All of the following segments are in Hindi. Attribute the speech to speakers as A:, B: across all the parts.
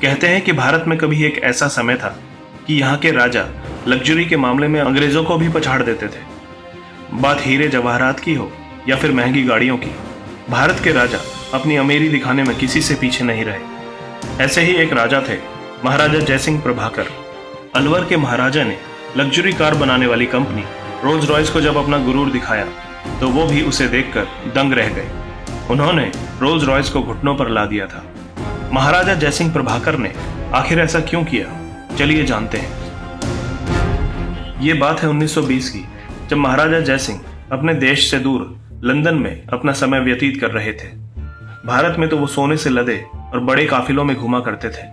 A: कहते हैं कि भारत में कभी एक ऐसा समय था कि यहाँ के राजा लग्जरी के मामले में अंग्रेजों को भी पछाड़ देते थे। बात हीरे जवाहरात की हो या फिर महंगी गाड़ियों की, भारत के राजा अपनी अमीरी दिखाने में किसी से पीछे नहीं रहे। ऐसे ही एक राजा थे महाराजा जयसिंह प्रभाकर। अलवर के महाराजा ने लग्जरी कार बनाने वाली कंपनी रोल्स रॉयस को जब अपना गुरूर दिखाया तो वो भी उसे देखकर दंग रह गए। उन्होंने रोल्स रॉयस को घुटनों पर ला दिया था। महाराजा जयसिंह प्रभाकर ने आखिर ऐसा क्यों किया, चलिए जानते हैं। ये बात है 1920 की, जब महाराजा जयसिंह अपने देश से दूर लंदन में अपना समय व्यतीत कर रहे थे। भारत में तो वो सोने से लदे और बड़े काफिलों में घुमा करते थे,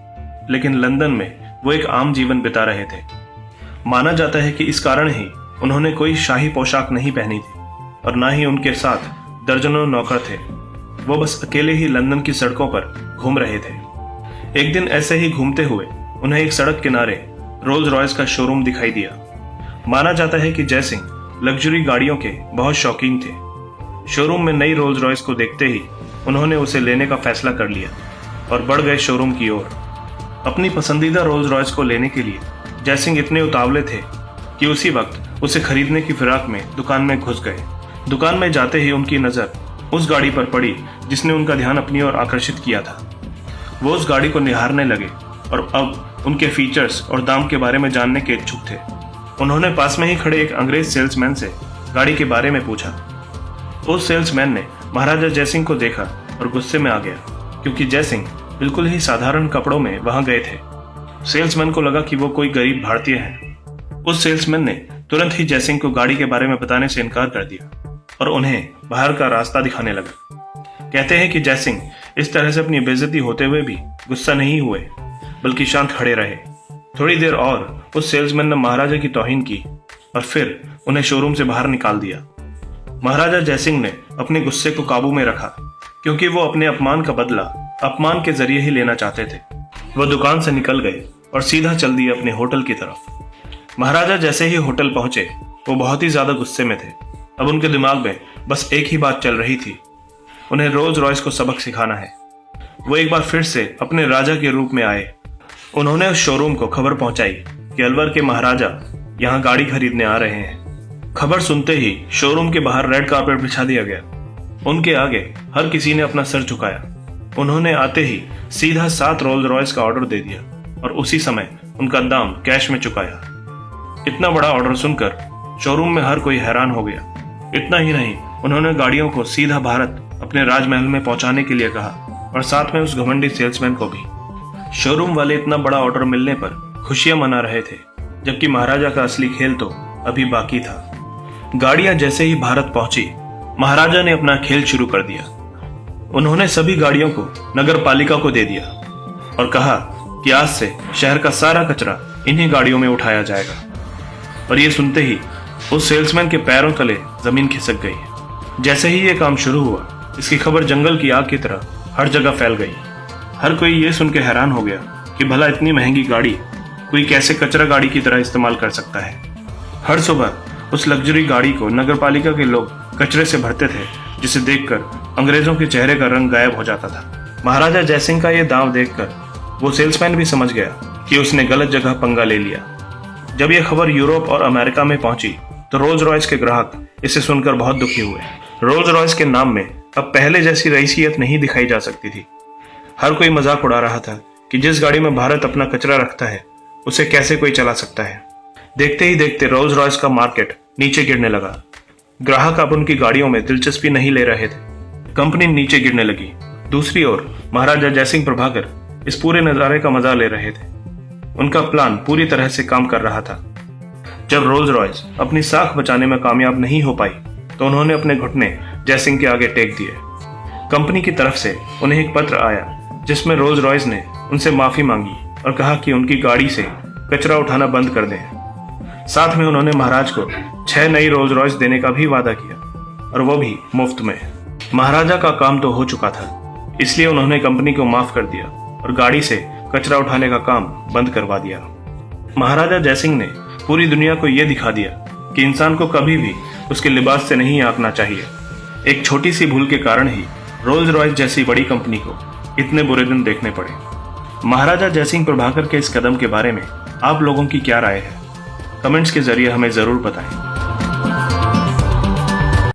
A: लेकिन लंदन में वो एक आम जीवन बिता रहे थे। माना जाता है कि इस कारण ही उन्होंने कोई शाही पोशाक नहीं पहनी थी और ना ही उनके साथ दर्जनों नौकर थे। वो बस अकेले ही लंदन की सड़कों पर घूम रहे थे। एक दिन ऐसे ही घूमते हुए उन्हें एक सड़क किनारे रोल्स रॉयस का शोरूम दिखाई दिया। माना जाता है कि जयसिंह लग्जरी गाड़ियों के बहुत शौकीन थे। शोरूम में नई रोल्स रॉयस को देखते ही उन्होंने उसे लेने का फैसला कर लिया और बढ़ गए शोरूम की ओर। अपनी पसंदीदा रोल्स रॉयस को लेने के लिए जयसिंह इतने उतावले थे कि उसी वक्त उसे खरीदने की फिराक में दुकान में घुस गए। दुकान में जाते ही उनकी नजर उस गाड़ी पर पड़ी जिसने उनका ध्यान अपनी ओर आकर्षित किया था। वो उस गाड़ी को निहारने लगे और अब उनके फीचर्स और दाम के बारे में जानने के इच्छुक थे। उन्होंने पास में ही खड़े एक अंग्रेज सेल्समैन से गाड़ी के बारे में पूछा। उस सेल्समैन ने महाराजा जयसिंह को देखा और गुस्से में आ गया, क्योंकि जयसिंह बिल्कुल ही साधारण कपड़ों में वहां गए थे। सेल्समैन को लगा कि वो कोई गरीब भारतीय है। उस सेल्समैन ने तुरंत ही जयसिंह को गाड़ी के बारे में बताने से इनकार कर दिया और उन्हें बाहर का रास्ता दिखाने लगा। कहते हैं कि जयसिंह इस तरह से अपनी बेइज्जती होते हुए भी गुस्सा नहीं हुए, बल्कि शांत खड़े रहे। थोड़ी देर और उस सेल्समैन ने महाराजा की तौहीन की और फिर उन्हें शोरूम से बाहर निकाल दिया। महाराजा जयसिंह ने अपने गुस्से को काबू में रखा, क्योंकि वो अपने अपमान का बदला अपमान के जरिए ही लेना चाहते थे। वो दुकान से निकल गए और सीधा चल दिए अपने होटल की तरफ। महाराजा जैसे ही होटल पहुंचे वो बहुत ही ज्यादा गुस्से में थे। अब उनके दिमाग में बस एक ही बात चल रही थी, उन्हें रोल्स रॉयस को सबक सिखाना है। वो एक बार फिर से अपने राजा के रूप में आए। उन्होंने उस शोरूम को खबर पहुंचाई कि अलवर के महाराजा यहाँ गाड़ी खरीदने आ रहे हैं। खबर सुनते ही शोरूम के बाहर रेड कारपेट बिछा दिया गया। उनके आगे हर किसी ने अपना सर झुकाया। उन्होंने आते ही सीधा 7 रोल्स रॉयस का ऑर्डर दे दिया और उसी समय उनका दाम कैश में चुकाया। इतना बड़ा ऑर्डर सुनकर शोरूम में हर कोई हैरान हो गया। इतना ही नहीं, उन्होंने गाड़ियों को सीधा भारत अपने राजमहल में पहुंचाने के लिए कहा और साथ में उस घमंडी सेल्समैन को भी। शोरूम वाले इतना बड़ा ऑर्डर मिलने पर खुशियां मना रहे थे, जबकि महाराजा का असली खेल तो अभी बाकी था। गाड़ियां जैसे ही भारत पहुंची, महाराजा ने अपना खेल शुरू कर दिया। उन्होंने सभी गाड़ियों को नगर पालिका को दे दिया और कहा कि आज से शहर का सारा कचरा इन्हीं गाड़ियों में उठाया जाएगा। और ये सुनते ही उस सेल्समैन के पैरों तले जमीन खिसक गई। जैसे ही ये काम शुरू हुआ, इसकी खबर जंगल की आग की तरह हर जगह फैल गई। हर कोई ये सुन के हैरान हो गया कि भला इतनी महंगी गाड़ी कोई कैसे कचरा गाड़ी की तरह इस्तेमाल कर सकता है। हर सुबह उस लग्जरी गाड़ी को नगर पालिका के लोग कचरे से भरते थे, जिसे देखकर अंग्रेजों के चेहरे का रंग गायब हो जाता था। महाराजा जयसिंह का ये दांव देखकर वो सेल्समैन भी समझ गया कि उसने गलत जगह पंगा ले लिया। जब यह खबर यूरोप और अमेरिका में पहुंची तो रोल्स रॉयस के ग्राहक इसे सुनकर बहुत दुखी हुए। रोल्स रॉयस के नाम में अब पहले जैसी रईसियत नहीं दिखाई जा सकती थी। हर कोई मजाक उड़ा रहा था कि जिस गाड़ी में भारत अपना कचरा रखता है उसे कैसे कोई चला सकता है। देखते ही देखते रोल्स रॉयस का मार्केट नीचे गिरने लगा। ग्राहक अब उनकी गाड़ियों में दिलचस्पी नहीं ले रहे थे। कंपनी नीचे गिरने लगी। दूसरी ओर महाराजा जयसिंह प्रभाकर इस पूरे नजारे का मजा ले रहे थे। उनका प्लान पूरी तरह से काम कर रहा था। जब रोल्स रॉयस अपनी साख बचाने में कामयाब नहीं हो पाई तो उन्होंने अपने घुटने जयसिंह के आगे टेक दिए। कंपनी की तरफ से उन्हें एक पत्र आया जिसमें रोल्स रॉयस ने उनसे माफी मांगी और कहा कि उनकी गाड़ी से कचरा उठाना बंद कर दें। साथ में उन्होंने महाराज को 6 नई रोल्स रॉयस देने का भी वादा किया, और वो भी मुफ्त में। महाराजा का काम तो हो चुका था, इसलिए उन्होंने कंपनी को माफ कर दिया और गाड़ी से कचरा उठाने का काम बंद करवा दिया। महाराजा जयसिंह ने पूरी दुनिया को यह दिखा दिया कि इंसान को कभी भी उसके लिबास से नहीं आंकना चाहिए। एक छोटी सी भूल के कारण ही रोल्स रॉयस जैसी बड़ी कंपनी को इतने बुरे दिन देखने पड़े। महाराजा जयसिंह प्रभाकर के इस कदम के बारे में आप लोगों की क्या राय है? कमेंट्स के जरिए हमें जरूर बताएं।